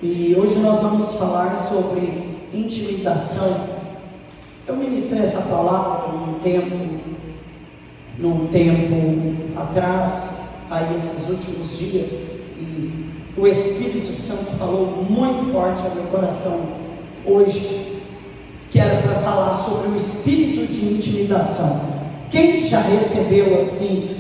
E hoje nós vamos falar sobre intimidação. Eu ministrei essa palavra num tempo atrás, aí esses últimos dias, e o Espírito Santo falou muito forte ao meu coração hoje, que era para falar sobre o espírito de intimidação. Quem já recebeu assim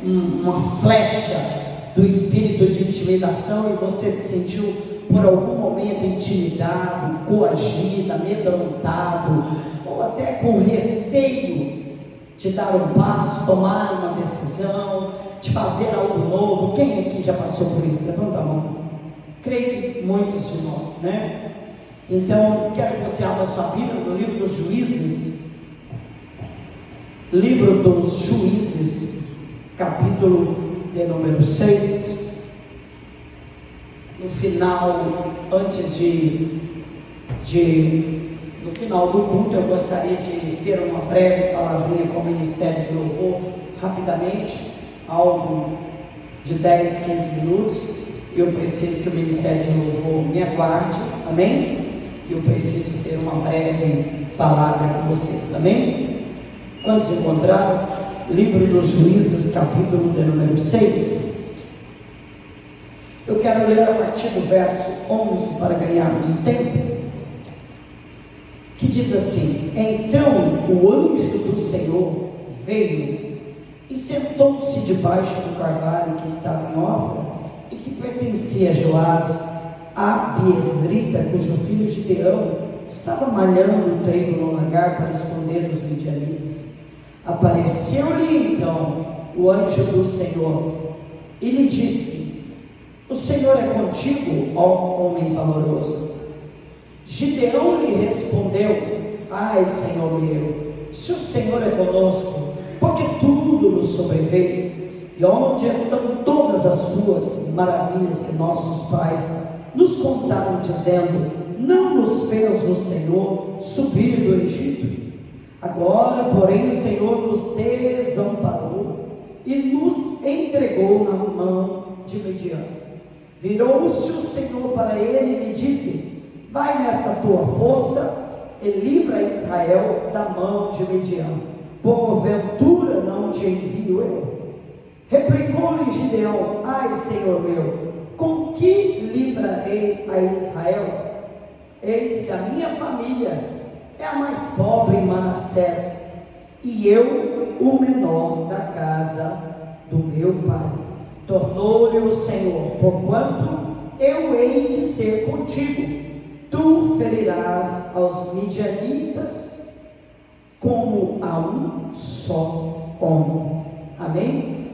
uma flecha do espírito de intimidação e você se sentiu por algum momento intimidado, coagido, amedrontado, ou até com receio de dar um passo, tomar uma decisão, de fazer algo novo? Quem aqui já passou por isso? Levanta a mão. Creio que muitos de nós, né? Então, quero que você abra sua Bíblia no livro dos Juízes, capítulo de número 6, no final, no final do culto, eu gostaria de ter uma breve palavrinha com o Ministério de Louvor, rapidamente, algo de 10, 15 minutos. Eu preciso que o Ministério de Louvor me aguarde, amém? Eu preciso ter uma breve palavra com vocês, amém? Quantos encontraram? Livro dos Juízes, capítulo de número 6. Eu quero ler a partir do verso 11 para ganharmos tempo, que diz assim: Então o anjo do Senhor veio e sentou-se debaixo do carvalho que estava em Ofra e que pertencia a Joás, a Biesrita, cujo filho Gideão estava malhando o trigo no lagar para esconder os midianitas. Apareceu-lhe então o anjo do Senhor e lhe disse: O Senhor é contigo, ó homem valoroso. Gideão lhe respondeu: Ai, Senhor meu, se o Senhor é conosco, porque tudo nos sobreveio, e onde estão todas as suas maravilhas que nossos pais nos contaram, dizendo: Não nos fez o Senhor subir do Egito? Agora, porém, o Senhor nos desamparou e nos entregou na mão de Midian. Virou-se o Senhor para ele e lhe disse: Vai nesta tua força e livra Israel da mão de Midian. Porventura não te envio eu? Replicou-lhe Gideão: Ai, Senhor meu, com que livrarei a Israel? Eis que a minha família é a mais pobre em Manassés, e eu o menor da casa do meu pai. Tornou-lhe o Senhor: Porquanto eu hei de ser contigo, tu ferirás aos midianitas como a um só homem. Amém?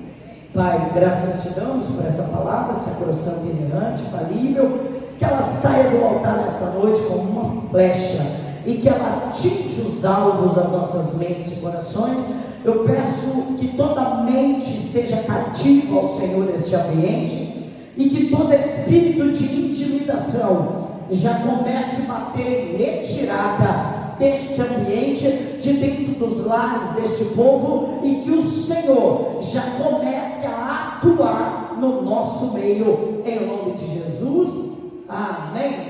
Pai, graças te damos por essa palavra sacrossanta, inerrante, falível, que ela saia do altar nesta noite como uma flecha e que ela atinja os alvos das nossas mentes e corações. Eu peço que toda mente esteja cativa ao Senhor neste ambiente e que todo espírito de intimidação já comece a bater em retirada deste ambiente, de dentro dos lares deste povo, e que o Senhor já comece a atuar no nosso meio, em nome de Jesus, amém.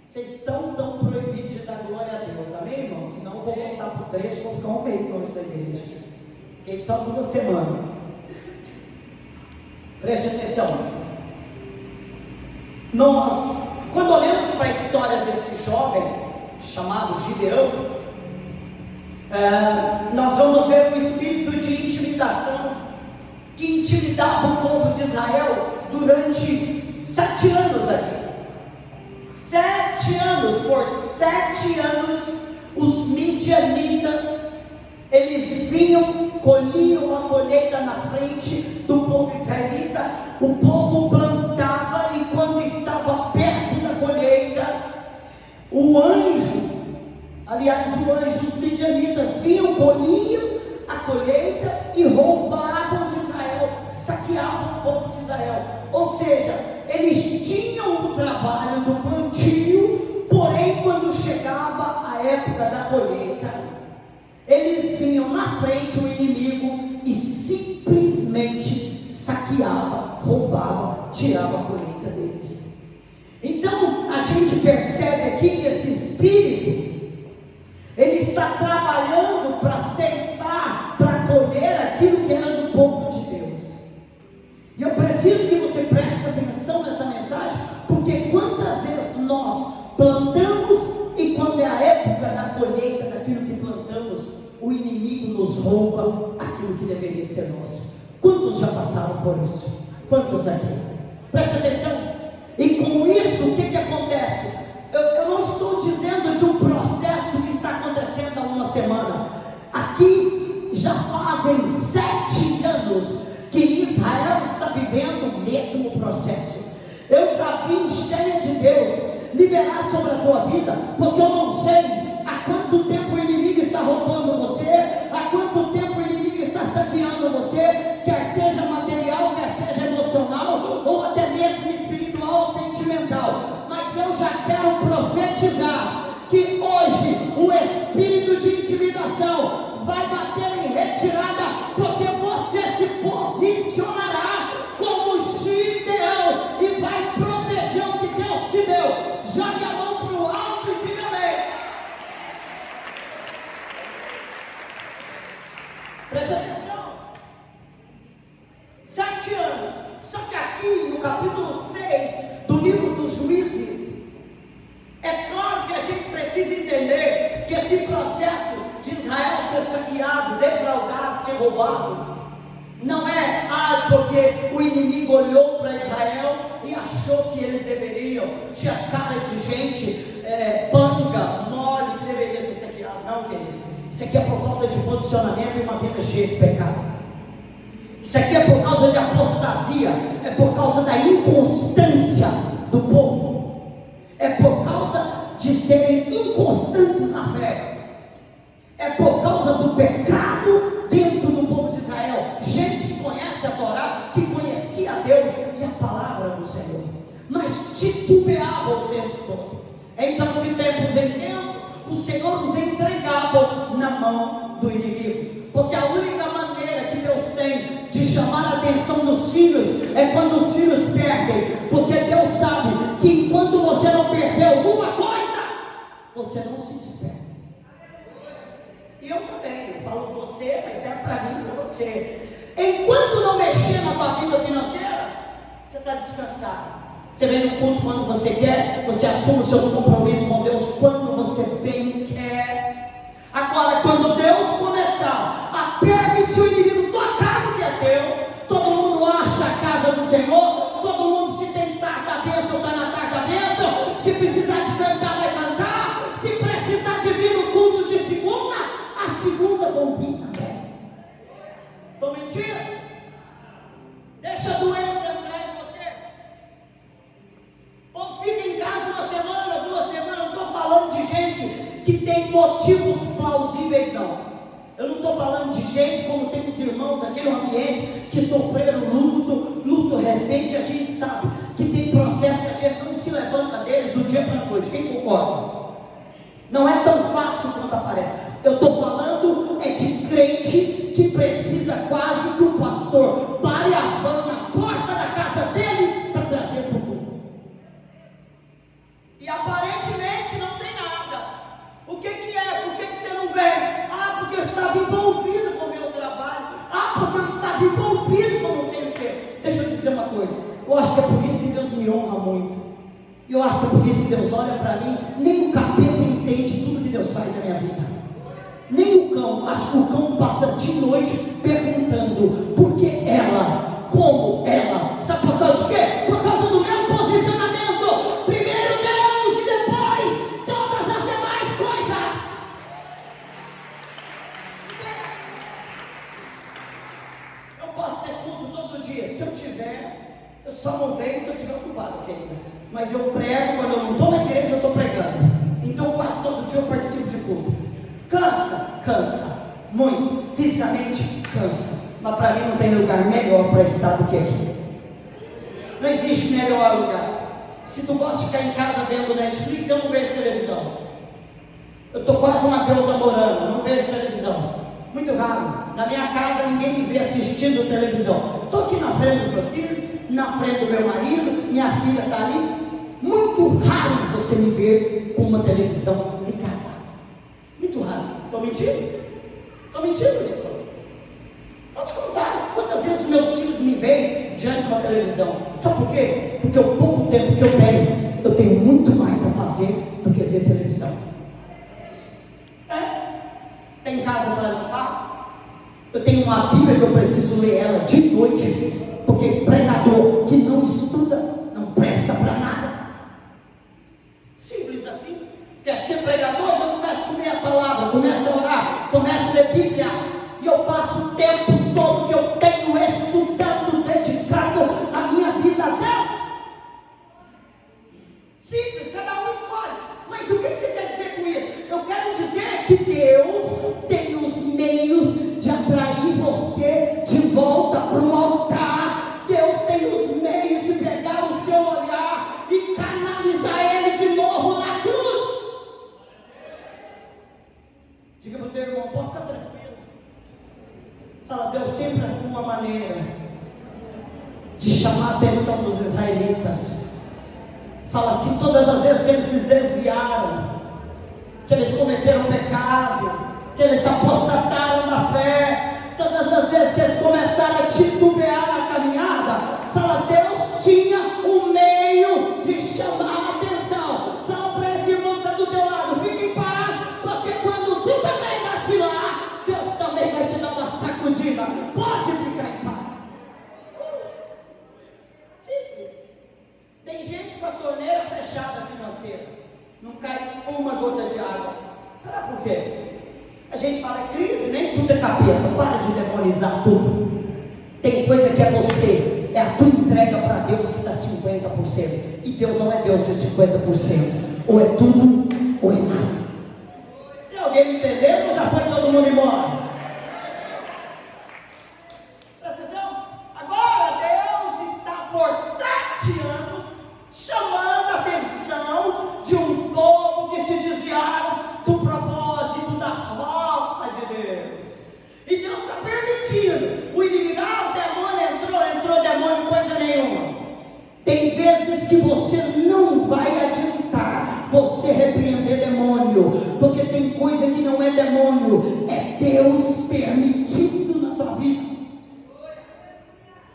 Vocês estão tão proibidos de dar glória a Deus, amém, irmão? Senão eu vou voltar para o trecho, vou ficar um mês longe da igreja, fiquei só 2 semanas. Preste atenção. Nós, quando olhamos para a história desse jovem chamado Gideão, nós vamos ver um espírito de intimidação que intimidava o povo de Israel durante 7 anos aqui. 7 anos, por 7 anos, os midianitas, eles vinham, colhiam a colheita na frente do povo israelita. O povo plantava e quando estava perto da colheita, os midianitas vinham, colhiam a colheita e roubavam de Israel, saqueavam o povo de Israel. Ou seja, eles tinham o trabalho do plantio, porém quando chegava a época da colheita, eles vinham na frente o inimigo e simplesmente saqueava, roubava, tirava a colheita deles. plantamos, e quando é a época da colheita daquilo que plantamos, o inimigo nos rouba aquilo que deveria ser nosso. Quantos já passaram por isso? Quantos aqui? Preste atenção. E com isso, o que acontece? Eu não estou dizendo de um processo que está acontecendo há uma semana. Aqui já fazem 7 anos que Israel está vivendo o mesmo processo. Eu já vim cheio de Deus liberar sobre a tua vida, porque eu não sei há quanto tempo o inimigo está roubando você, há quanto tempo o inimigo está saqueando você, quer seja material, quer seja emocional, ou até mesmo espiritual ou sentimental. Mas eu já quero profetizar que hoje o espírito de intimidação vai bater em retirada, porque você se posicionará como Gideão e vai proteger o que Deus te deu. Jogue a mão para o alto e diga amém. Preste atenção. 7 anos. Só que aqui no capítulo 6 do livro dos Juízes, é claro que a gente precisa entender que esse processo de Israel ser saqueado, defraudado, ser roubado, não é porque o inimigo olhou para Israel e achou que eles deveriam, tinha cara de gente panga, mole, que deveria ser saqueado. Não, querido. Isso aqui é por falta de posicionamento e uma vida cheia de pecado. Isso aqui é por causa de apostasia, é por causa da inconstância do povo, é por causa de serem inconstantes na fé, é por causa do pecado dentro do povo de Israel. Gente que conhece a Torá, que conhecia a Deus e a palavra do Senhor, mas titubeava o tempo todo. Então, de tempos em tempos, o Senhor os entregava na mão do inimigo, porque a única maneira que Deus tem de chamar a atenção dos filhos é quando os filhos perdem, porque Deus sabe que enquanto você não perder alguma coisa, você não se desperta. E eu também, eu falo você, mas serve para mim e para você. Enquanto não mexer na tua vida financeira, você está descansado. Você vem no culto quando você quer, você assume os seus compromissos com Deus quando você bem quer. Agora, quando Deus começar a permitir o inimigo tocar no que é teu, todo mundo acha a casa do Senhor, todo mundo se tentar da bênção, está na tarde da bênção, se precisar de cantar, vai cantar, se precisar de vir no culto de segunda, a segunda vão vir também. Estou mentindo? Deixa a doença entrar em você. Ou fica em casa uma semana, 2 semanas. Não estou falando de gente que tem motivos plausíveis, não. Eu não estou falando de gente como tem os irmãos aqui no ambiente que sofreram luto recente. A gente sabe que tem processo que a gente não se levanta deles do dia para a noite. Quem concorda? Não é tão fácil quanto aparece. Eu estou falando de crente que precisa quase que o pastor pare a van na porta da casa dele para trazer para o culto. E aparentemente não tem nada. O que é? Por que você não vem? Porque eu estava envolvido com o meu trabalho. Porque eu estava envolvido com não sei o quê. Deixa eu dizer uma coisa. Eu acho que é por isso que Deus me honra muito. E eu acho que é por isso que Deus olha para mim. Nem o capeta entende tudo que Deus faz na minha vida. Nem o cão. Acho que o cão passa de noite perguntando por que ela, como ela. Sabe por causa de quê? Por causa do meu posicionamento. Primeiro Deus e depois todas as demais coisas. Eu posso ter culto todo dia. Se eu tiver, eu só não venho se eu estiver ocupado, querida. Mas eu prego, quando eu não estou na igreja, eu estou pregando. Então quase todo dia eu participo de culto. Cansa, muito, fisicamente cansa, mas para mim não tem lugar melhor para estar do que aqui. Não existe melhor lugar. Se tu gosta de ficar em casa vendo Netflix, eu não vejo televisão. Eu estou quase uma deusa morando, não vejo televisão. Muito raro. Na minha casa ninguém me vê assistindo televisão. Estou aqui na frente dos meus filhos, na frente do meu marido, minha filha está ali. Muito raro você me ver com uma televisão ligada. Muito raro. Estou mentindo? Estou mentindo, Nicolau? Pode contar quantas vezes meus filhos me veem diante de uma televisão. Sabe por quê? Porque o pouco tempo que eu tenho muito mais a fazer Eu tenho uma Bíblia que eu preciso ler ela de noite, porque pregador que não estuda não presta para nada. Simples assim. Quer ser pregador? Então começa a comer a palavra, começa a orar, começa a ler Bíblia. E eu passo o tempo todo que eu tenho estudando, dedicado a minha vida a Deus. Simples, cada um escolhe. Mas o que você quer dizer com isso? Eu quero dizer que Deus tem os meios de atrair você de volta para o altar. Deus tem os meios de pegar o seu olhar e canalizar ele de novo na cruz. Diga para o teu irmão, pode ficar tranquilo. Fala, Deus sempre arruma uma maneira de chamar a atenção dos israelitas. Fala assim, todas as vezes que eles se desviaram, que eles cometeram pecado, que eles se apostataram na fé, todas as vezes que eles começaram a titubear na caminhada, fala, Deus tinha um meio de chamar a atenção. Fala para esse irmão que está do teu lado, fica em paz, porque quando tu também vacilar, Deus também vai te dar uma sacudida. Pode ficar em paz. Simples. Tem gente com a torneira fechada financeira, não cai uma gota de água. Será por quê? A gente fala, é crise, nem tudo é capeta. Para de demonizar tudo. Tem coisa que é você, é a tua entrega para Deus que está 50%. E Deus não é Deus de 50%. Ou é tudo, ou é nada. Tem alguém me entendendo ou já foi todo mundo embora? Presta atenção. Agora Deus está por 7 anos chamando a atenção de um povo que se desviaram do propósito da volta de Deus. E Deus está permitindo. O inimigo, o demônio entrou demônio, coisa nenhuma. Tem vezes que você não vai adiantar você repreender demônio, porque tem coisa que não é demônio, é Deus permitindo na tua vida.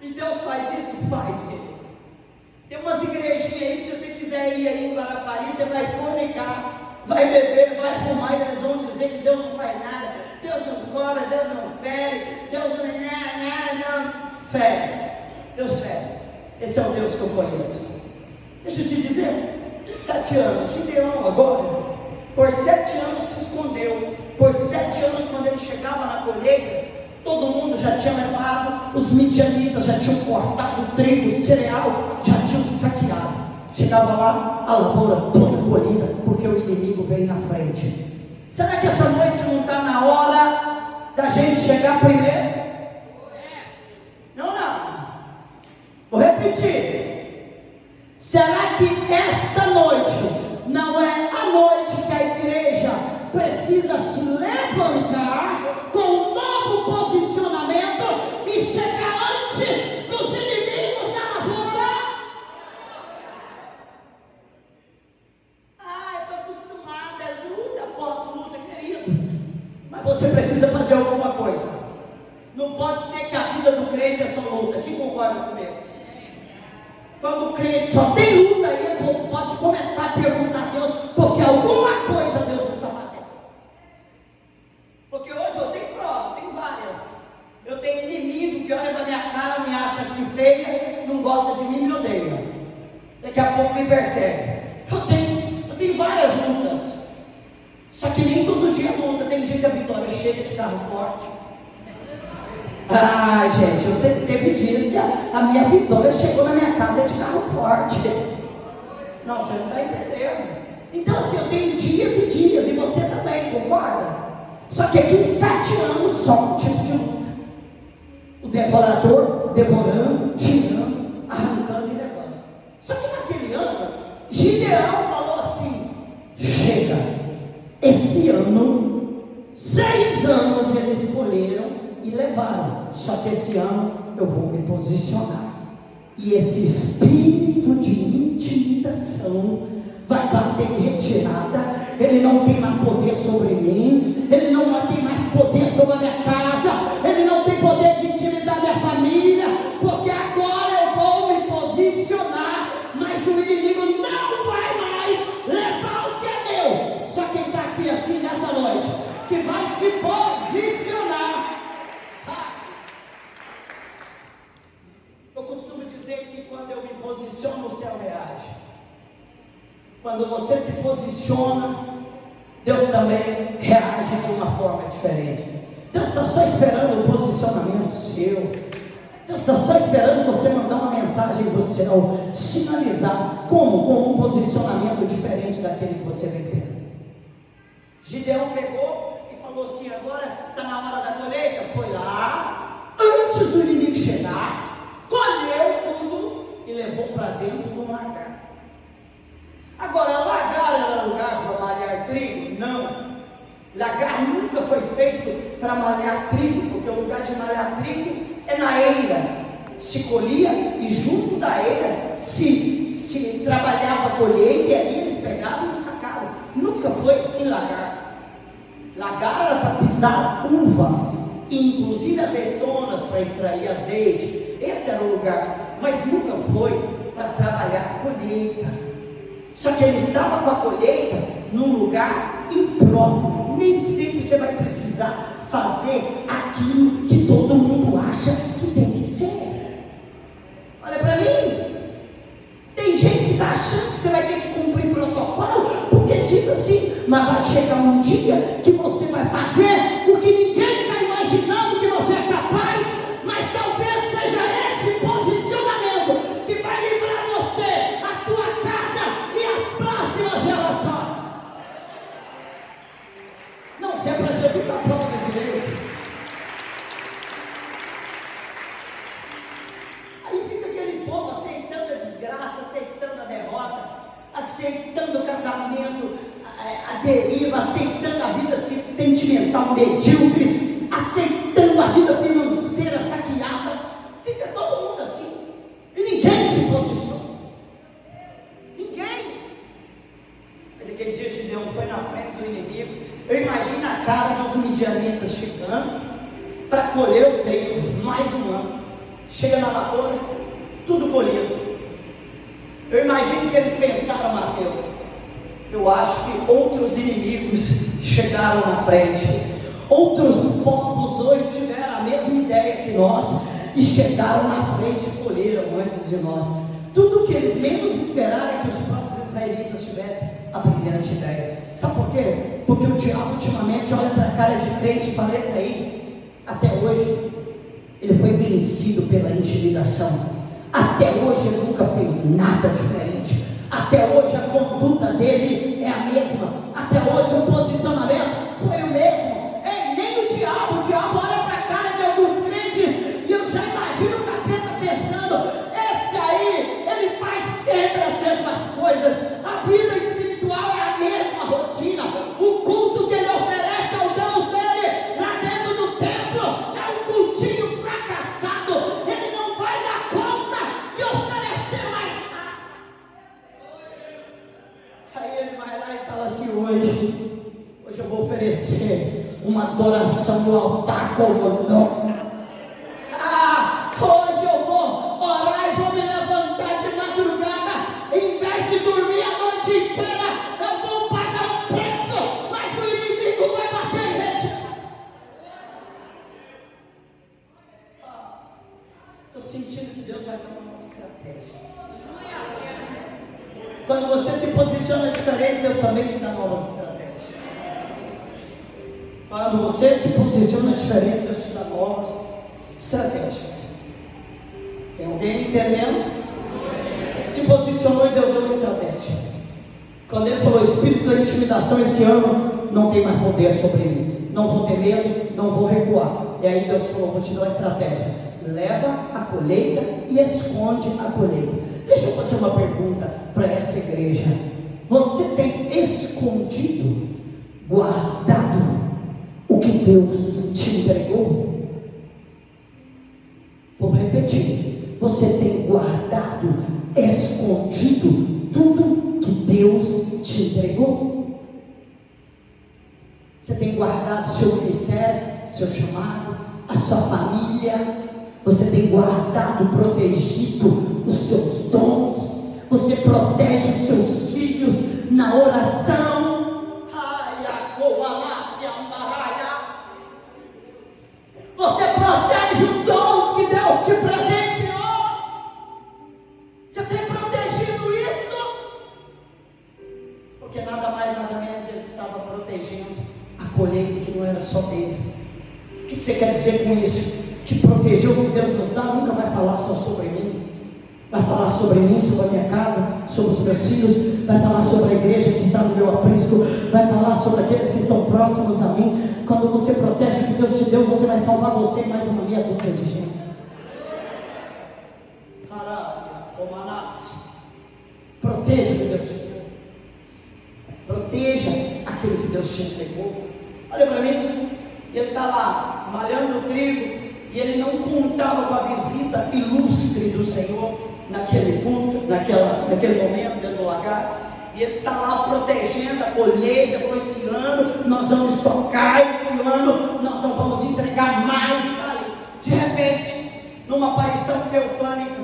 E Deus faz isso? Faz, querido. Tem umas igrejinhas aí, se você quiser ir aí em Guarapari, você vai fornicar, vai beber, vai fumar, e eles vão dizer que Deus não faz nada, Deus não cobra, Deus não fere, Deus não fere. Deus fere. Esse é o Deus que eu conheço. Deixa eu te dizer, 7 anos, Gideão agora, por 7 anos se escondeu. Por 7 anos, quando ele chegava na colheita, todo mundo já tinha levado, os midianitas já tinham cortado o trigo, o cereal, já tinham saqueado. Chegava lá, a lavoura toda colhida, porque o inimigo veio na frente. Será que essa noite não está na hora da gente chegar primeiro? Não. Vou repetir. Será que esta noite não é a noite que a igreja precisa se levantar com um novo posicionamento e chegar antes dos inimigos da lavoura? Eu estou acostumada, é luta após luta, querido. Mas você precisa fazer alguma coisa. Não pode ser que a vida do crente é só luta. Quem concorda comigo? Quando o crente só tem luta, aí ele pode começar a perguntar a Deus, porque alguma coisa Deus está fazendo. Porque hoje eu tenho prova, tenho várias. Eu tenho inimigo que olha na minha cara, me acha feia, não gosta de mim, me odeia. Daqui a pouco me persegue. Eu tenho várias lutas. Só que nem todo dia luta. Tem dia que a Vitória chega de carro forte. Gente, teve dias que a minha Vitória chegou na minha casa de carro forte. Não, você não está entendendo. Então assim, eu tenho dias e dias, e você também, concorda? Só que aqui 7 anos só um tipo de luta. O devorador devorando, tirando, arrancando e levando. Só que naquele ano, Gideão falou assim: chega, esse ano, 6 anos eles escolheram e levaram, só que esse ano eu vou me posicionar, e esse espírito de intimidação vai bater em retirada. Ele não tem mais poder sobre mim, ele não tem mais poder sobre a minha casa, ele não tem poder de intimidar minha família, porque agora eu vou me posicionar, mas o inimigo não vai mais levar o que é meu. Só quem está aqui assim nessa noite, que vai se posicionar. Quando você se posiciona, Deus também reage de uma forma diferente. Deus está só esperando o posicionamento seu. Deus está só esperando você mandar uma mensagem do céu, sinalizar como? Com um posicionamento diferente daquele que você vem tendo. Gideão pegou e falou assim: agora está na hora da colheita. Foi lá, antes do inimigo chegar, colheu tudo e levou para dentro do lagar. Agora, lagar era lugar para malhar trigo? Não. Lagar nunca foi feito para malhar trigo, porque o lugar de malhar trigo é na eira. Se colhia e junto da eira se trabalhava a colheita, e ali eles pegavam e sacavam. Nunca foi em lagar. Lagar era para pisar uvas, inclusive azeitonas para extrair azeite. Esse era o lugar, mas nunca foi para trabalhar a colheita. Só que ele estava com a colheita num lugar impróprio. Nem sempre você vai precisar fazer aquilo que todo mundo acha que tem que ser. Olha para mim, tem gente que está achando que você vai ter que cumprir protocolo, porque diz assim: mas vai chegar um dia que você vai fazer o que ninguém está imaginando que você é capaz, mas talvez seja esse posicionamento que vai livrar você, a tua casa e as próximas gerações. Não, se é para Jesus, está pronto esse direito. Aí fica aquele povo aceitando a desgraça, aceitando a derrota, aceitando o casamento, a deriva, aceitando a vida sentimental medíocre, aceitando a vida financeira saqueada. Fica todo mundo assim, e ninguém se posiciona. Ninguém. Mas aquele dia Gideão foi na frente do inimigo. Eu imagino a cara dos midianitas chegando para colher o trigo, mais um ano. Chega na lavoura, tudo colhido. Eu imagino que eles pensaram: Mateus, eu acho que outros inimigos chegaram na frente. Outros povos hoje tiveram a mesma ideia que nós e chegaram na frente e colheram antes de nós. Tudo o que eles menos esperaram é que os próprios israelitas tivessem a brilhante ideia. Sabe por quê? Porque o diabo ultimamente olha para a cara de crente e fala: esse aí, até hoje, ele foi vencido pela intimidação. Até hoje ele nunca fez nada diferente. Até hoje a conduta dele é a mesma. Até hoje o posicionamento foi o mesmo. Nem o diabo olha para a cara de alguns crentes e eu já imagino o capeta pensando: esse aí, ele faz sempre as mesmas coisas. A vida espiritual é a mesma rotina. O culto que ele oferece ao Deus dele lá dentro do templo é um cultinho fracassado. Ele não vai dar conta de oferecer mais nada. Aí ele vai lá e fala assim: hoje eu vou oferecer uma adoração no altar com o meu nome. Hoje eu vou orar e vou me levantar de madrugada. Em vez de dormir a noite inteira, eu vou pagar um preço, mas o inimigo vai bater em retirada. Estou sentindo que Deus vai dar uma nova estratégia. Quando você se posiciona diferente, Deus também te dá novas estratégias. Quando você se posiciona diferente, Deus te dá novas estratégias. Tem alguém entendendo? Se posicionou e Deus deu uma estratégia. Quando ele falou: o espírito da intimidação esse ano não tem mais poder sobre mim, não vou ter medo, não vou recuar. E aí Deus falou: vou te dar uma estratégia. Leva a colheita e esconde a colheita. Deixa eu fazer uma pergunta para essa igreja: você tem escondido, guardado o que Deus te entregou? Vou repetir: você tem guardado, escondido tudo que Deus te entregou? Você tem guardado seu ministério, seu chamado, a sua família? Você tem guardado, protegido os seus dons? Você protege os seus filhos na oração? Você protege os dons que Deus te presenteou? Você tem protegido isso? porque nada mais, nada menos ele estava protegendo a colheita que não era só dele. O que você quer dizer com isso? Que proteger o que Deus nos dá nunca vai falar só sobre mim. Vai falar sobre mim, sobre a minha casa, sobre os meus filhos, vai falar sobre a igreja que está no meu aprisco, vai falar sobre aqueles que estão próximos a mim. Quando você protege o que Deus te deu, você vai salvar você e mais uma meia dúzia de gente. Proteja o que Deus te deu. Proteja aquilo que Deus te entregou. Olha para mim, ele está lá malhando o trigo e ele não contava com a visita ilustre do Senhor naquele culto, naquele momento dentro do lagar. E ele está lá protegendo a colheita. Foi esse ano nós vamos tocar, esse ano nós não vamos entregar mais. E tá ali. De repente, numa aparição teofânica,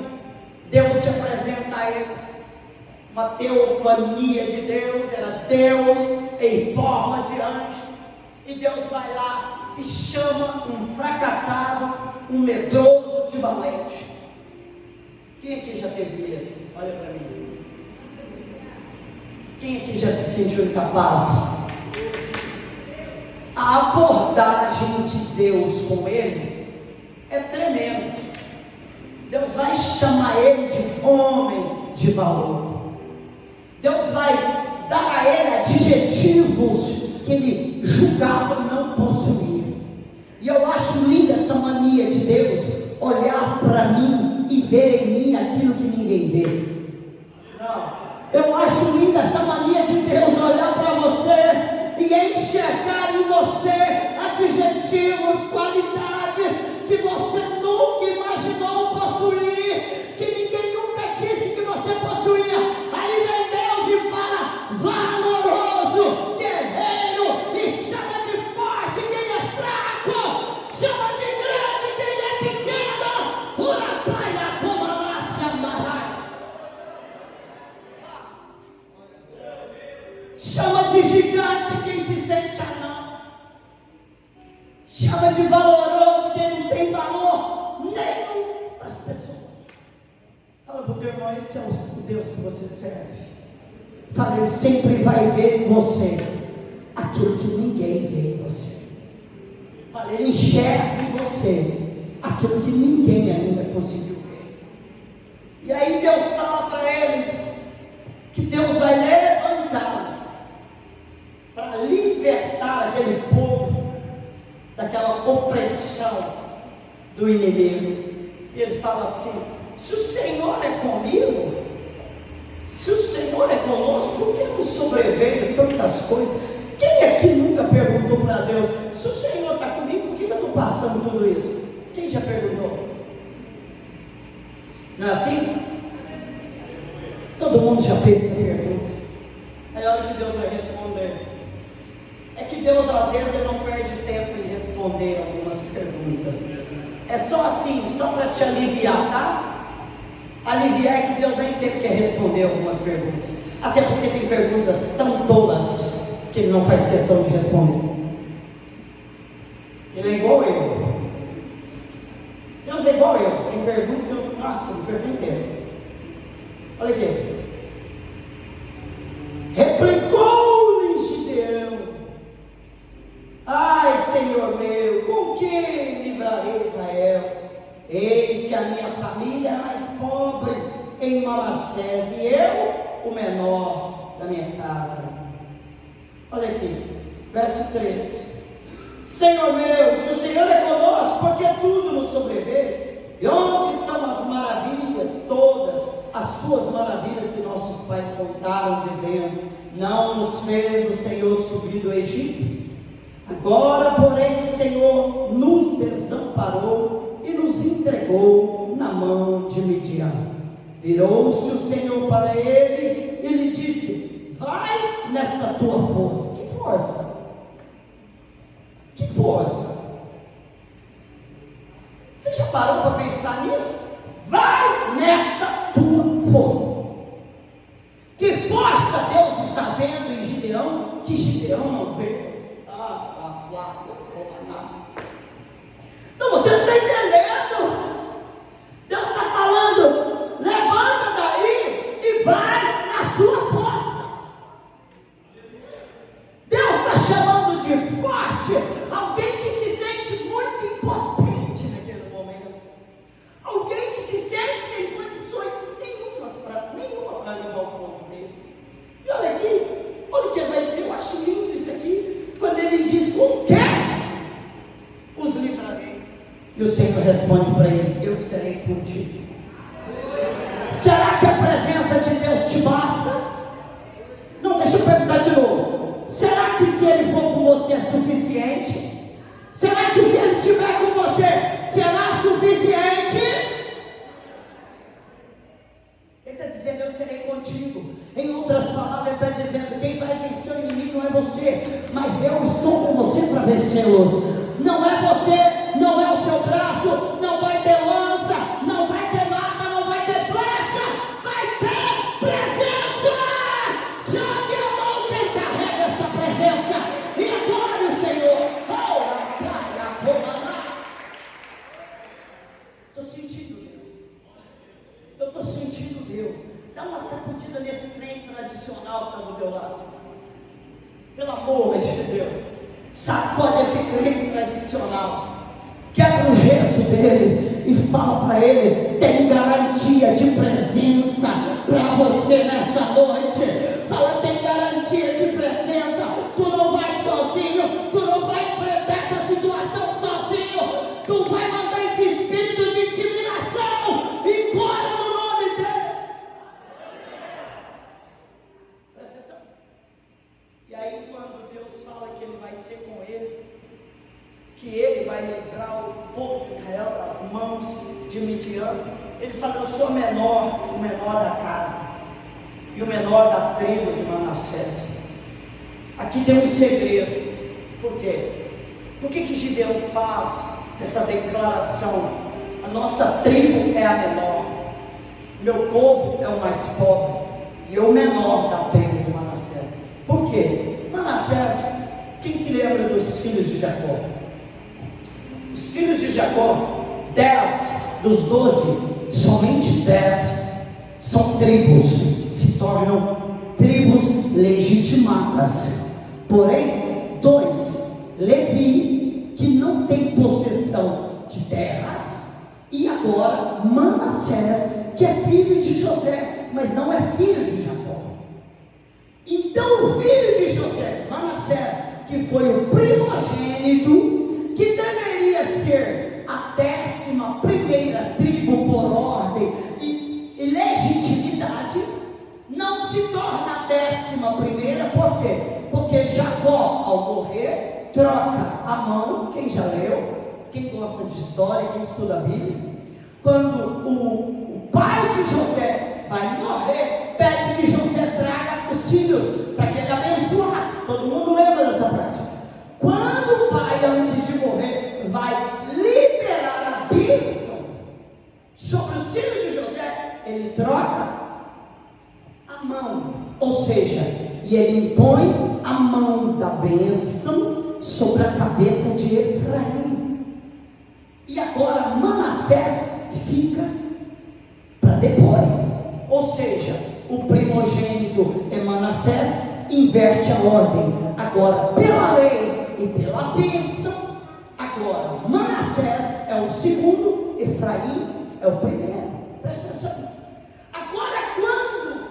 Deus se apresenta a ele. Uma teofania de Deus, era Deus em forma de anjo. E Deus vai lá e chama um fracassado, um medroso de valente. Quem aqui já teve medo? Olha para mim. Quem aqui já se sentiu incapaz? A abordagem de Deus com ele é tremenda. Deus vai chamar ele de homem de valor. Deus vai dar a ele adjetivos que ele julgava não possuir. E eu acho linda essa mania de Deus olhar para mim e ver em mim aquilo que ninguém vê. Não. Eu acho linda essa mania de Deus olhar para você e enxergar em você adjetivos, qualidades que você nunca imaginou possuir, que ninguém nunca disse que você possuía. Aí vem Deus e fala: valoroso, guerreiro, e chama de forte quem é fraco, chama de grande quem é pequeno. Urapaia como a massa amarrada. Chama de gigante quem se sente anão. Chama de valoroso quem não tem valor nenhum para as pessoas. Fala para o teu irmão: esse é o Deus que você serve. Fala, ele sempre vai ver em você aquilo que ninguém vê em você. Fala, ele enxerga em você aquilo que ninguém ainda conseguiu ver. E aí Deus fala para ele que Deus vai levantá-lo para libertar aquele povo daquela opressão do inimigo. E ele fala assim: se o Senhor é comigo, se o Senhor é conosco, por que nos sobreveio tantas coisas? Quem aqui nunca perguntou para Deus: se o Senhor está comigo, por que eu estou passando tudo isso? Quem já perguntou? Não é assim? Todo mundo já fez essa pergunta. Aí olha que Deus vai responder. É que Deus às vezes ele não perde tempo em responder algumas perguntas. É só assim, só para te aliviar, tá? Aliviar é que Deus nem sempre quer responder algumas perguntas. Até porque tem perguntas tão tolas que Ele não faz questão de responder. Ele é igual eu. Deus é igual eu. Tem pergunta que eu, nossa, não perguntei. Olha aqui. Replicou-lhe Gideão: ai, Senhor meu, com que livrarei Israel? Eis que a minha família é mais pobre em Manassés, e eu, o menor da minha casa. Olha aqui, verso 13: Senhor meu, se o Senhor é conosco, porque tudo nos sobreveio? E onde estão as maravilhas todas, as suas maravilhas que nossos pais contaram, dizendo: não nos fez o Senhor subir do Egito? Agora, porém, o Senhor nos desamparou e nos entregou na mão de Midian. Virou-se o Senhor para ele e lhe disse: vai nesta tua força. Que força? Que força? Você já parou para pensar nisso? Vai nesta tua força. Que força Deus está vendo em Gideão que Gideão não vê? Não, você não está entendendo. Deus está falando: levanta daí e vai na sua força. E o Senhor responde para ele: eu serei contigo. Será que a presença de Deus te basta? Não, deixa eu perguntar de novo. Será que se Ele for com você é suficiente? Será que se Ele estiver com você será suficiente? Ele está dizendo: eu serei contigo. Em outras palavras, Ele está dizendo: quem vai vencer o inimigo não é você, mas eu estou com você para vencê-los. Não é você, não é o seu braço, não vai ter lança, não vai ter nada, não vai ter flecha, vai ter presença. Jogue a mão quem carrega essa presença e adore o Senhor. Estou sentindo Deus. Eu estou sentindo Deus. Dá uma sacudida nesse trem tradicional que está do teu lado. Pelo amor de Deus. Sacode esse crente tradicional, quebra o gesso dele e fala para ele: tem garantia de presença para você nesta noite. Fala: tem garantia de presença. Tu não vai sozinho, tu não vai enfrentar essa situação sozinho. Tu vai mandar esse espírito de intimidação embora no nome dele. Presta atenção. E aí, quando Deus fala que Ele vai ser com ele, que Ele vai livrar o povo de Israel das mãos de Midian, Ele fala: eu sou o menor da casa e o menor da tribo de Manassés. Aqui tem um segredo. Por quê? Por que Gideão faz essa declaração? A nossa tribo é a menor, meu povo é o mais pobre e eu o menor da tribo de Manassés. Por quê? Manassés, quem se lembra dos filhos de Jacó? Os filhos de Jacó, 10 dos 12, somente 10 são tribos, se tornam tribos legitimadas. Porém, 2, Levi, que não tem possessão de terras, e agora Manassés, que é filho de José, mas não é filho de Jacó. Então o filho de José, Manassés, que foi o primogênito, que deveria ser a 11ª tribo por ordem e legitimidade, não se torna a 11ª. Por quê? Porque Jacó, ao morrer, troca a mão. Quem já leu? Quem gosta de história, quem estuda a Bíblia? Quando o pai de José vai morrer, pede que José traga os filhos para que ele abençoasse. Todo mundo lembra dessa prática. Quando o pai, antes de morrer, vai liberar a bênção sobre os filhos de José, ele troca a mão, ou seja, e ele impõe a mão da bênção sobre a cabeça de Efraim. E agora Manassés fica para depois. Ou seja, o primogênito é Manassés, inverte a ordem. Agora, pela lei e pela bênção, agora Manassés é o segundo, Efraim é o primeiro. Presta atenção. Agora, quando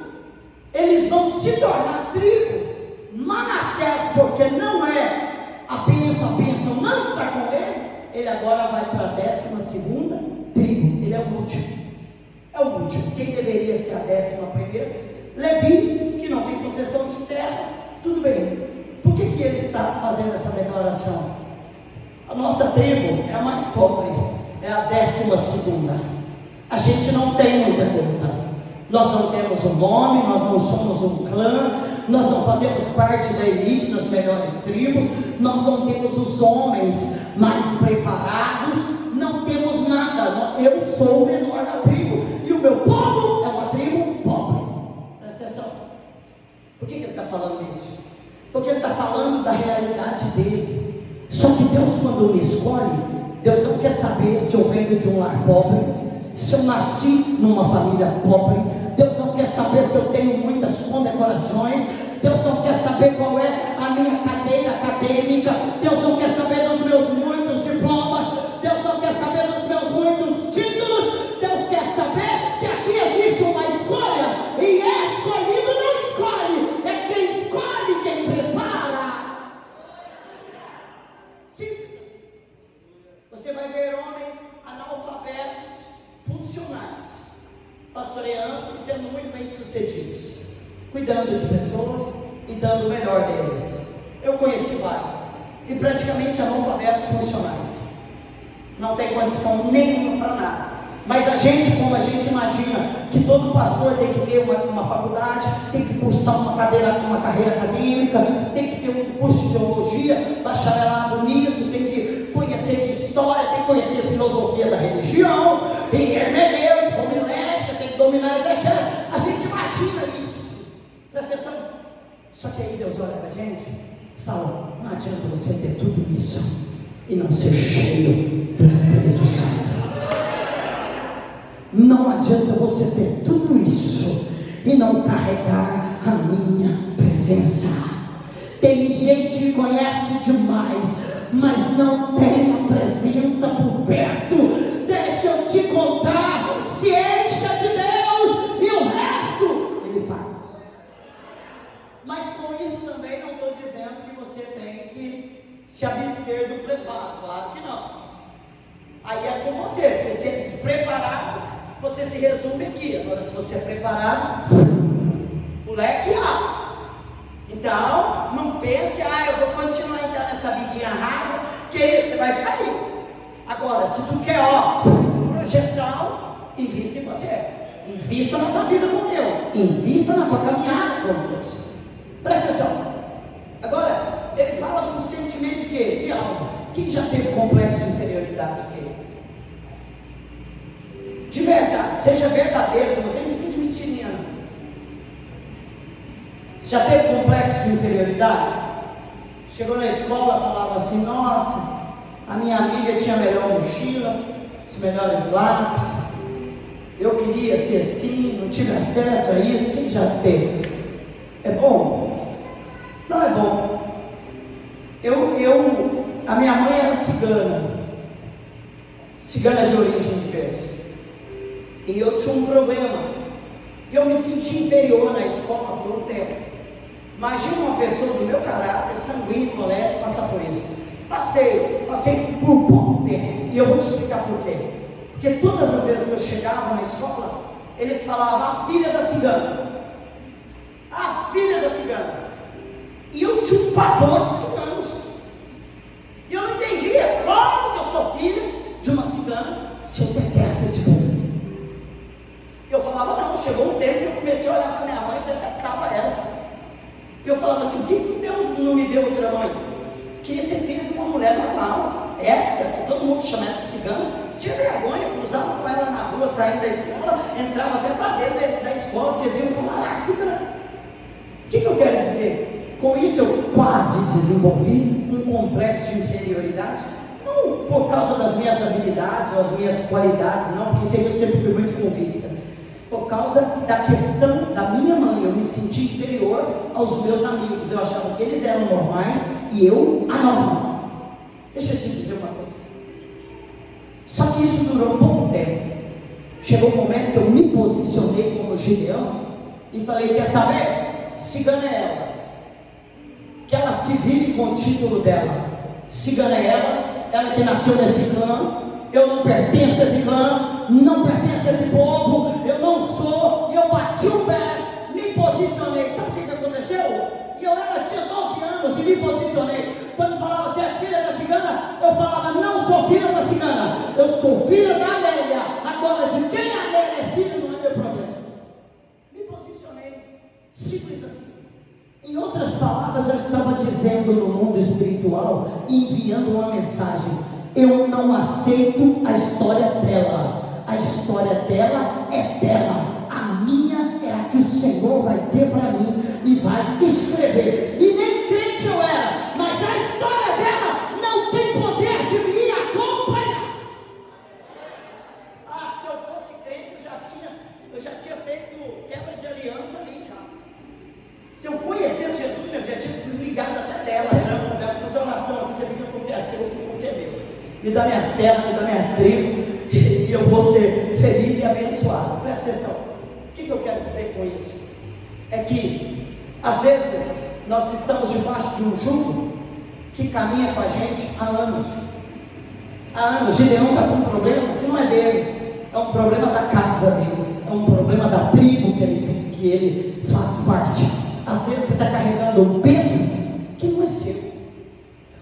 eles vão se tornar tribo, Manassés, porque não é a bênção não está com ele agora vai para a 12ª tribo. Ele é o último. É o último. Quem deveria ser a 11ª? Levi, que não tem possessão de terras. Tudo bem. Por que ele está fazendo essa declaração? A nossa tribo é a mais pobre, é a 12ª. A gente não tem muita coisa. Nós não temos um nome, nós não somos um clã, nós não fazemos parte da elite das melhores tribos, nós não temos os homens mais preparados, não temos nada. Eu sou o menor da tribo e o meu povo é uma tribo pobre. Presta atenção. Por que ele está falando isso? Porque ele está falando da realidade dele. Só que Deus, quando me escolhe, Deus não quer saber se eu venho de um lar pobre, se eu nasci numa família pobre. Deus não quer saber se eu tenho muitas condecorações. Deus não quer saber qual é a minha cadeira acadêmica. Deus não quer saber dos meus muitos diplomas. Deus não quer saber dos meus muitos títulos. Deus quer saber que aqui existe uma escolha, e escolhido não escolhe, é quem escolhe, quem prepara. Simples. Você vai ver homens dando o melhor deles. Eu conheci vários, e praticamente analfabetos funcionais, não tem condição nenhuma para nada. Mas a gente, como a gente imagina que todo pastor tem que ter uma faculdade, tem que cursar uma carreira acadêmica, tem que ter um curso de teologia, bacharelado nisso, tem que conhecer de história, tem que conhecer filosofia da religião, e hermenêutica, homilética, tem que dominar exegese. A gente imagina isso. Presta atenção. Só que aí Deus olha para a gente e fala: não adianta você ter tudo isso e não ser cheio do Espírito Santo. Não adianta você ter tudo isso e não carregar a minha presença. Tem gente que conhece demais, mas não tem a presença por perto. Deixa eu te contar, se encha de Deus e o resto Ele faz. Mas com isso também não estou dizendo que você tem que se abster do preparo, claro que não. Aí é com você, porque se é despreparado, você se resume aqui. Agora, se você é preparado, o leque abre. Então, não pense que eu vou continuar então nessa vidinha rasa, que você vai ficar aí. Agora, se tu quer, projeção, invista em você. Invista na tua vida com Deus. Invista na tua caminhada com Deus. Presta atenção. Agora, ele fala de um sentimento de quê? De alma. Quem já teve complexo de inferioridade aqui? De verdade, seja verdadeiro com você, não fique de mentirinha não. Já teve complexo de inferioridade? Chegou na escola, falava assim: nossa, a minha amiga tinha a melhor mochila, os melhores lápis, eu queria ser assim, não tive acesso a isso. Quem já teve? É bom? Não é bom. A minha mãe era cigana de origem de berço. E eu tinha um problema, eu me senti inferior na escola por um tempo. Imagina uma pessoa do meu caráter, sanguíneo, colérico, passar por isso. Passei por pouco tempo, e eu vou te explicar por quê. Porque todas as vezes que eu chegava na escola, eles falavam: a filha da cigana, a filha da cigana. E eu tinha um pavor de ciganos, e eu não entendia como que eu sou filha de uma cigana, se eu detesto esse povo. Eu falava: não, chegou um tempo que eu comecei a olhar para minha mãe e detestava ela. E eu falava assim: por que Deus não me deu outra mãe? Queria ser filha de uma mulher normal, essa que todo mundo chamava de cigana. Tinha vergonha, cruzava com ela na rua, saindo da escola, entrava até para dentro da escola, porque eles iam falar: cigana. O que eu quero dizer? Com isso eu quase desenvolvi um complexo de inferioridade. Não por causa das minhas habilidades ou as minhas qualidades, não, porque isso aí eu sempre fui muito convicta. Por causa da questão da minha mãe, eu me senti inferior aos meus amigos. Eu achava que eles eram normais e eu anormal. Deixa eu te dizer uma coisa. Só que isso durou pouco tempo. Chegou um momento que eu me posicionei como Gideão e falei: quer saber? Cigana é ela. Que ela se vire com o título dela. Cigana é ela que nasceu nesse clã. Eu não pertenço a esse clã, não pertenço a esse povo, eu não sou. E eu bati o pé, me posicionei. Sabe o que aconteceu? E eu tinha 12 anos e me posicionei. Quando falava: você é filha da cigana, eu falava: não sou filha da cigana, eu sou filha da Amélia. Agora, de quem a Amélia é filha não é meu problema. Me posicionei, simples assim. Em outras palavras, eu estava dizendo no mundo espiritual, enviando uma mensagem: eu não aceito a história dela. A história dela é dela. A minha é a que o Senhor vai ter para mim e vai escrever. E nem crente eu era, mas a história dela não tem poder de me acompanhar. Se eu fosse crente, eu já tinha feito quebra de aliança ali já. Se eu conhecesse Jesus, eu já tinha desligado até dela, a herança dela. Fazer oração aqui, você fica com o que é seu, eu fico com o que é meu. Me dá minhas terras, me dá minhas tribos, e eu vou ser feliz e abençoado. Presta atenção. O que eu quero dizer com isso? É que, às vezes, nós estamos debaixo de um jugo que caminha com a gente há anos. Há anos. Gideão está com um problema que não é dele, é um problema da casa dele, é um problema da tribo que ele faz parte. Às vezes você está carregando um peso que não é seu.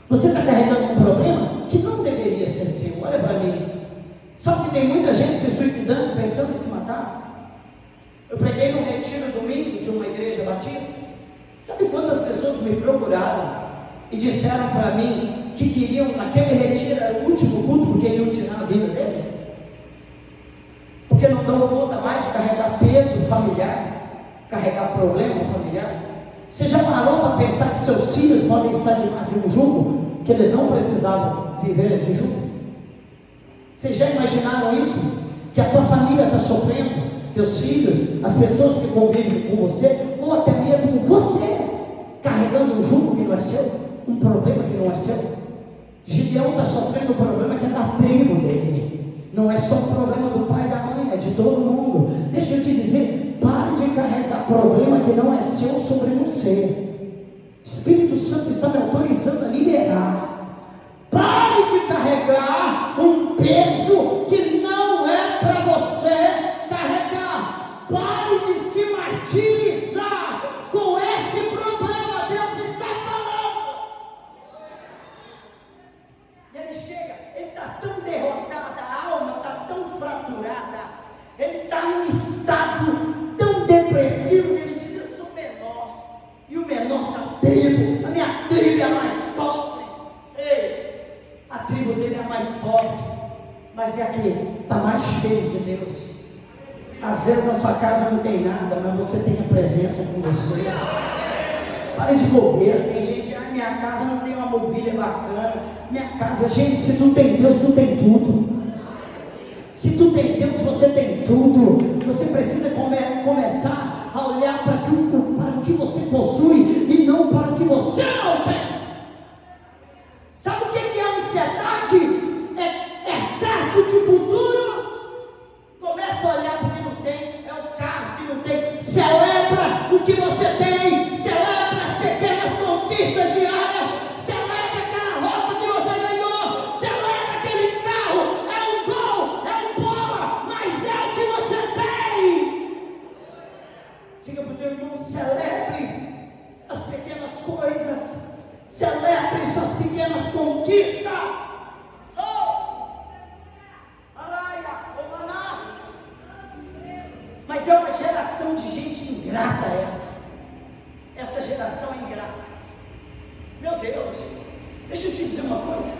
Você está carregando um problema que não deveria ser seu. Olha para mim. Sabe que tem muita gente se suicidando, pensando em se matar? Eu preguei num retiro domingo de uma igreja batista. Sabe quantas pessoas me procuraram e disseram para mim que queriam, naquele retiro era o último culto, porque iam tirar a vida deles? Porque não dão conta mais de carregar peso familiar, carregar problema familiar. Você já parou para pensar que seus filhos podem estar debaixo de um jugo, que eles não precisavam viver esse jugo? Vocês já imaginaram isso? Que a tua família está sofrendo, teus filhos, as pessoas que convivem com você, ou até mesmo você, carregando um jugo que não é seu, um problema que não é seu. Gideão está sofrendo um problema que é da tribo dele, não é só um problema do pai e da mãe, é de todo mundo. Deixa eu te dizer, pare de carregar problema que não é seu sobre você. O Espírito Santo está me autorizando a liberar. Pare de carregar um peso que não é para você carregar. Pare de se martirizar com esse problema. Deus está falando. E ele chega, ele está tão derrotado, a alma está tão fraturada, ele está num estado tão depressivo que ele diz: eu sou menor, e o menor da tribo, a minha tribo é a mais pobre. Ei, a tribo dele é a mais pobre, mas é a que está mais cheia de Deus. Às vezes na sua casa não tem nada, mas você tem a presença com você. Pare de bobeira. Tem gente, minha casa não tem uma mobília bacana. Minha casa, gente, se tu tem Deus, tu tem tudo. Se tu tem Deus, você tem tudo. Você precisa começar a olhar para o que você possui e não para o que você não tem. Sabe o que é ansiedade? É excesso de futuro. Começa a olhar para o que não tem, é o carro que não tem. Celebra o que você tem, celebra as pequenas conquistas diárias, celebra aquela roupa que você ganhou, celebra aquele carro. É um gol, é um bola, mas é o que você tem. Diga para o teu irmão: celebre as pequenas coisas, celebre suas pequenas conquistas. Mas é uma geração de gente ingrata essa geração é ingrata. Meu Deus, deixa eu te dizer uma coisa.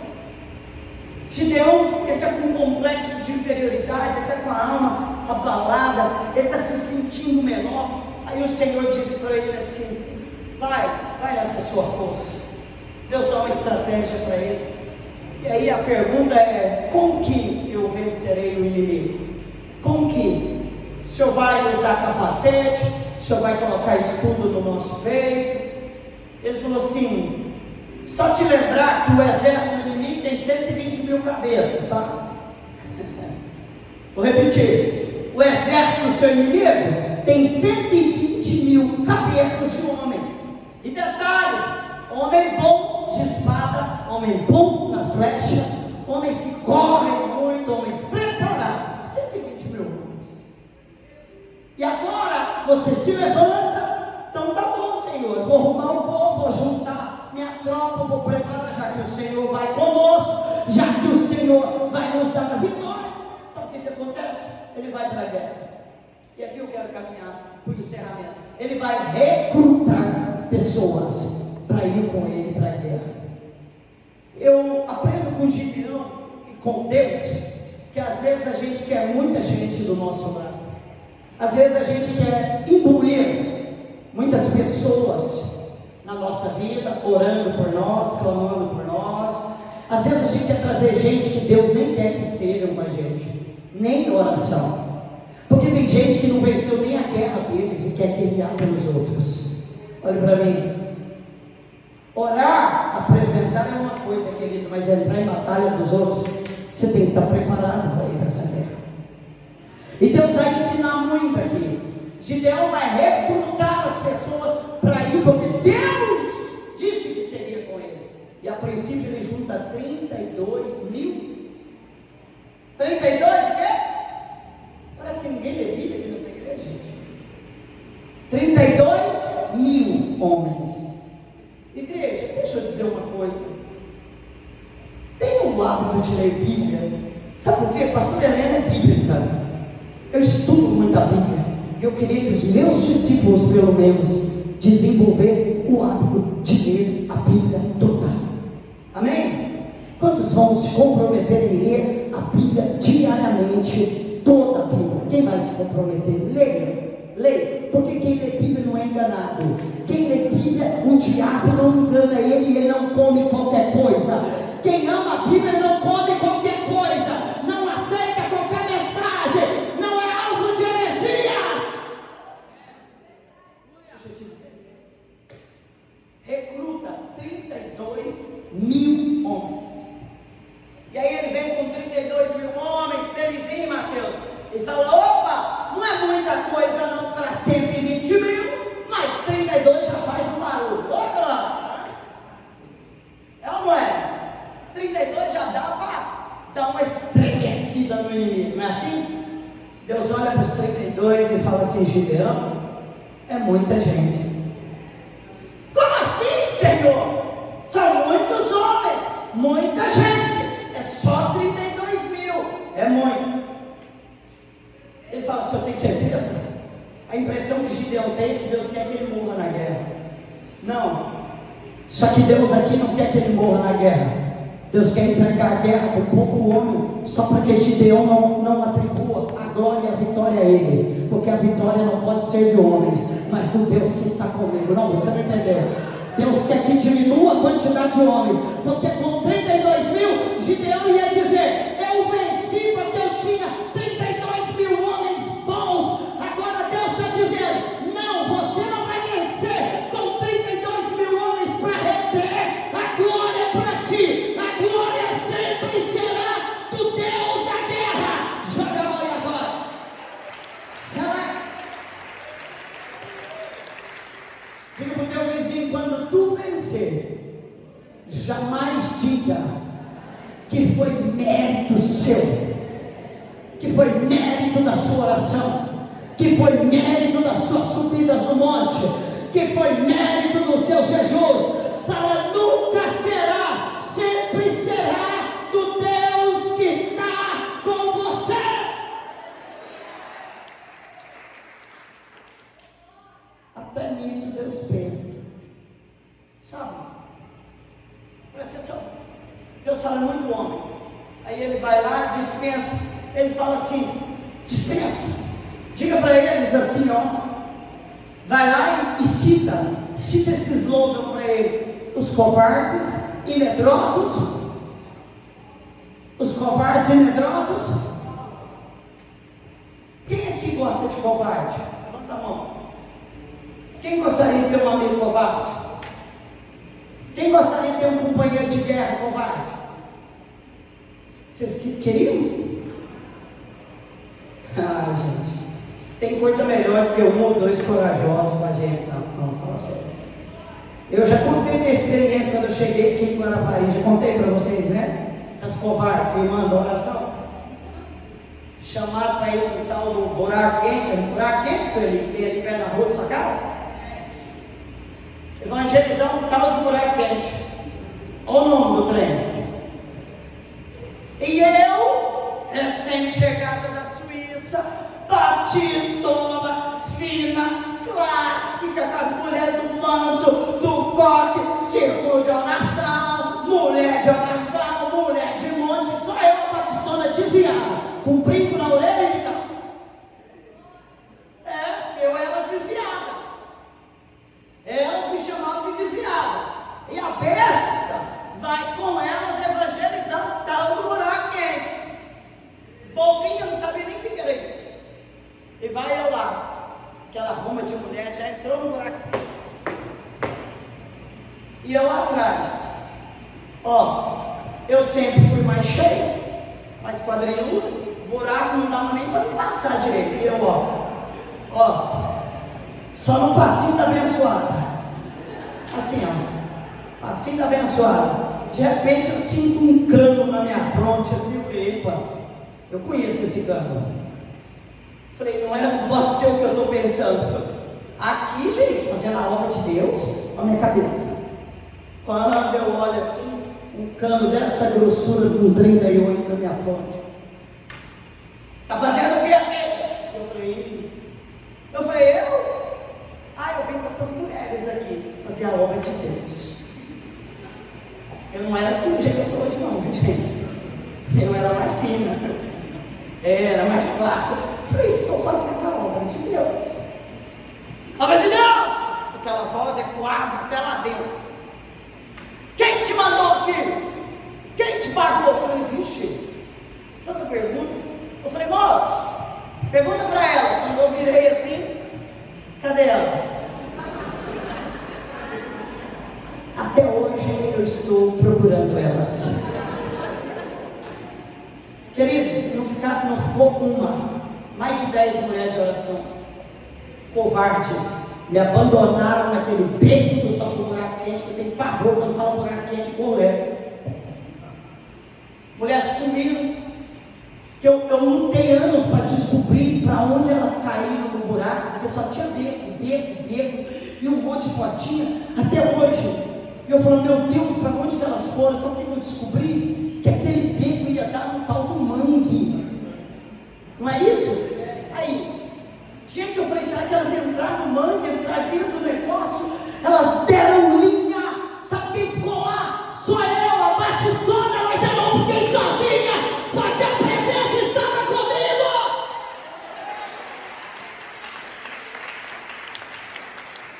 Gideão, ele está com um complexo de inferioridade, ele está com a alma abalada, ele está se sentindo menor. Aí o Senhor disse para ele assim: vai nessa sua força. Deus dá uma estratégia para ele. E aí a pergunta é: como que eu vencerei o inimigo? Como que? O Senhor vai nos dar capacete, o Senhor vai colocar escudo no nosso peito. Ele falou assim: só te lembrar que o exército inimigo tem 120 mil cabeças, tá? Vou repetir: o exército do seu inimigo tem 120 mil cabeças de homens. E detalhes: homem bom de espada, homem bom na flecha, homens que correm muito, homens preparados. 120 mil homens. E agora você se levanta. Então tá bom, Senhor, eu vou arrumar o povo, vou juntar minha tropa, vou preparar, já que o Senhor vai conosco, já que o Senhor vai nos dar a vitória. Sabe o que acontece? Ele vai para a guerra. E aqui eu quero caminhar para o encerramento. Ele vai recrutar pessoas para ir com ele para a guerra. Eu aprendo com Gideão e com Deus que às vezes a gente quer muita gente do nosso lado. Às vezes a gente quer imbuir muitas pessoas na nossa vida, orando por nós, clamando por nós. Às vezes a gente quer trazer gente que Deus nem quer que estejam com a gente, nem em oração. Porque tem gente que não venceu nem a guerra deles e quer guerrear pelos outros. Olha para mim. Orar, apresentar é uma coisa, querido, mas entrar em batalha dos outros, você tem que estar preparado para ir para essa guerra. E Deus vai ensinar muito aqui. Gideão vai recrutar as pessoas para ir, porque Deus disse que seria com ele. E a princípio ele junta 32 mil. 32 o quê? Parece que ninguém lê Bíblia aqui nessa igreja, gente. 32 mil. Igreja, deixa eu dizer uma coisa. Tenha o hábito de ler Bíblia. Sabe por quê? Pastor Helena é bíblica. Eu estudo muito a Bíblia. Eu queria que os meus discípulos, pelo menos, desenvolvessem o hábito de ler a Bíblia toda. Amém? Quantos vão se comprometer em ler a Bíblia diariamente, toda a Bíblia? Quem vai se comprometer? Leia. Leia, porque quem lê Bíblia não é enganado. Quem lê Bíblia, o diabo não engana ele e ele não come qualquer coisa. Quem ama a Bíblia não come qualquer coisa, não aceita qualquer mensagem, não é alvo de heresia. Deixa eu te dizer, recruta 32 mil homens, e aí ele vem com 32 mil homens, felizinho, Mateus, e fala: opa, não é muita coisa não para 120 mil, mas 32 já faz um barulho. Opa, é ou não é? 32 já dá para dar uma estremecida no inimigo, não é assim? Deus olha para os 32 e fala assim: Gideão, é muita gente. Como assim, Senhor? São muitos homens, muita gente, é só 32 mil, é muito. Ele fala: senhor, tem certeza? A impressão que Gideão tem é que Deus quer que ele morra na guerra. Não, só que Deus aqui não quer que ele morra na guerra. Deus quer entregar a guerra com pouco homem, só para que Gideão não atribua a glória e a vitória a ele, porque a vitória não pode ser de homens, mas do Deus que está comigo. Não, você não entendeu? Deus quer que diminua a quantidade de homens, porque com 32 mil, Gideão ia dizer: eu venci porque eu tinha 32 mil homens bons. Agora Deus está dizendo: não, você não vai vencer com 32 mil homens para reter a glória para ti. A glória sempre será do Deus da guerra. Joga a mão agora. Será? Diga para o teu vizinho: quando tu vencer, jamais diga que foi mérito seu, que foi mérito da sua oração, que foi mérito das suas subidas no monte, que foi mérito dos seus jejuns. Fala: nunca será, sempre será do Deus que está com você. Até nisso Deus pensa, sabe? Presta atenção. Deus fala: muito homem. Aí ele vai lá, dispensa. Ele fala assim: dispensa. Diga para eles assim, ó. Vai lá e cita esse slogan para ele: os covardes e medrosos. Os covardes e medrosos. Quem aqui gosta de covarde? Levanta a mão. Quem gostaria de ter um amigo covarde? Quem gostaria de ter um companheiro de guerra covarde? Vocês queriam? Ah, gente, tem coisa melhor do que um ou dois corajosos com a gente. Não, fala sério. Eu já contei minha experiência quando eu cheguei aqui em Guarapari. Já contei para vocês, né? Das covardes, irmã da oração. Chamaram para ir para o tal do buraco quente. Buraco quente, senhor, ele tem ali perto da rua da sua casa. Evangelizar um tal de buraco quente. Olha o nome do trem. E eu, recém-chegada da Suíça, batistona, fina, clássica, com as mulheres do manto, do coque, círculo de oração, mulher de oração, mulher de monte, só eu, a batistona desviada, com brinco na orelha e de calça. Porque eu era desviada. Elas me chamavam de desviada. E a besta vai com elas evangelizar o tal do buraco quente. Bobinha, não sabia nem o que era isso. E vai eu lá, aquela ruma de mulher já entrou no buraco quente. E eu atrás. Eu sempre fui mais cheia, mais quadrilhuda. Buraco não dava nem para me passar direito. E eu, só no passinho da abençoada. Assim, passinho da abençoada. De repente eu sinto um cano na minha fronte, assim, epa, eu conheço esse cano. Falei: não pode ser o que eu estou pensando. Aqui, gente, fazendo a obra de Deus, a minha cabeça. Quando eu olho assim, um cano dessa grossura com 38 na minha fonte. Está fazendo o que aqui? Eu falei, eu vim com essas mulheres aqui fazer a obra de Deus. Eu não era assim do jeito que eu sou hoje não, viu, gente? Eu era mais fina, era mais clássica. Eu falei, estou fazendo a obra de Deus. Obra de Deus! Aquela voz ecoava até lá dentro. Quem te mandou aqui? Quem te pagou? Eu falei, vixe, tanta pergunta. Eu falei, moço, pergunta para elas. Quando eu virei assim, cadê elas? Até hoje eu estou procurando elas. Queridos, não ficou uma, mais de 10 mulheres de oração, covardes, me abandonaram naquele beco do tal do buraco quente, que eu tenho pavor quando fala buraco quente com mulher. Mulheres sumiram, que eu lutei anos para descobrir para onde elas caíram no buraco, porque só tinha beco, e um monte de potinha, até hoje. E eu falo, meu Deus, para onde que elas foram? Só que eu descobri que aquele beco ia dar no tal do mangue. Não é isso? Aí, gente, eu falei, será que elas entraram no mangue, entraram dentro do negócio? Elas deram linha. Sabe quem ficou lá? Sou eu, a Batistona, mas eu não fiquei sozinha, porque a presença estava comigo.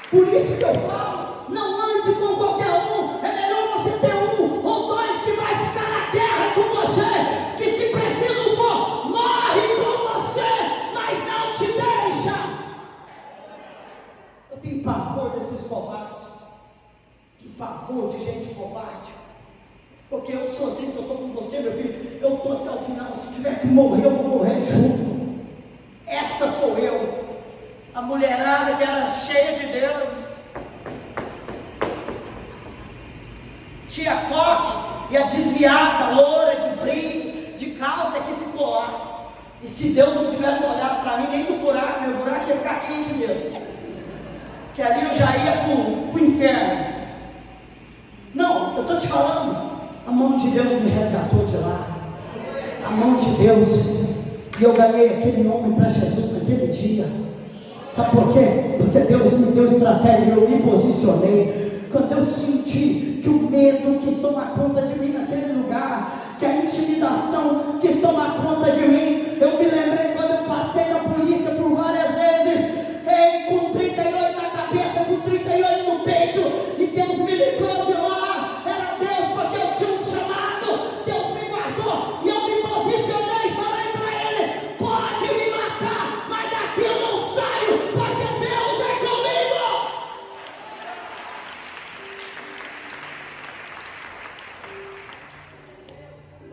Por isso que eu falo, não ande com qualquer um. É melhor você ter um ou dois que vai ficar na guerra com você, que se preciso for, morre com você, mas não te deixa. Eu tenho pavor desses covardes, tenho pavor de gente covarde, porque eu sou assim, se eu estou com você, meu filho, eu estou até o final. Se tiver que morrer, eu vou morrer junto. Essa sou eu. A mulherada que era cheia de Deus, tia Coque e a desviada, loura, de brinco, de calça, que ficou lá. E se Deus não tivesse olhado para mim, nem no buraco, meu buraco ia ficar quente mesmo, que ali eu já ia para o inferno. Não, eu estou te falando, a mão de Deus me resgatou de lá, a mão de Deus, e eu ganhei aquele nome para Jesus naquele dia. Sabe por quê? Porque Deus me deu estratégia, eu me posicionei. Quando eu senti que o medo quis tomar conta de mim naquele lugar, que a intimidação quis tomar conta de mim, eu me lembrei quando eu passei na polícia por várias vezes, com 38 na cabeça, com 38 no peito, e Deus me livrou de lá. Era Deus, porque eu tinha um chamado. Deus me guardou, e eu me posicionei e falei para Ele, pode me matar, mas daqui eu não saio, porque Deus é comigo.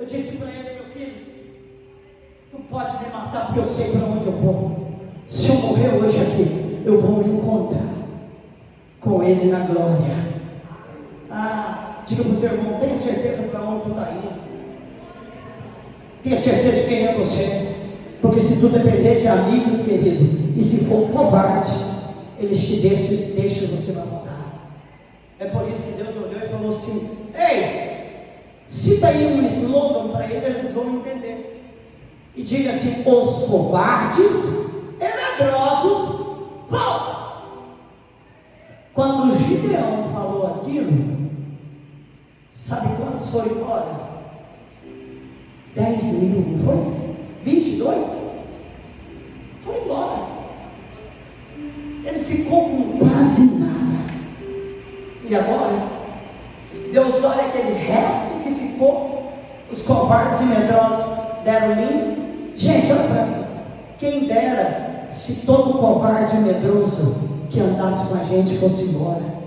Eu disse para ele, meu filho, tu pode me matar porque eu sei para onde eu vou. Se eu morrer hoje aqui, eu vou me encontrar com Ele na glória. Diga para o teu irmão, tenha certeza para onde tu está indo. Tenha certeza de quem é você. Porque se tu depender de amigos, querido, e se for covarde, eles te deixam e você vai voltar. É por isso que Deus olhou e falou assim, ei, cita aí um slogan para eles vão entender. E diga assim, os covardes e medrosos vão. Quando Gideão falou aquilo, sabe quantos foram embora? 10 mil, não foi? 22? Foram embora. Ele ficou com quase nada. E agora, Deus olha aquele resto que ficou, os covardes e medrosos deram linha. Gente, olha para mim. Quem dera se todo covarde e medroso que andasse com a gente fosse embora.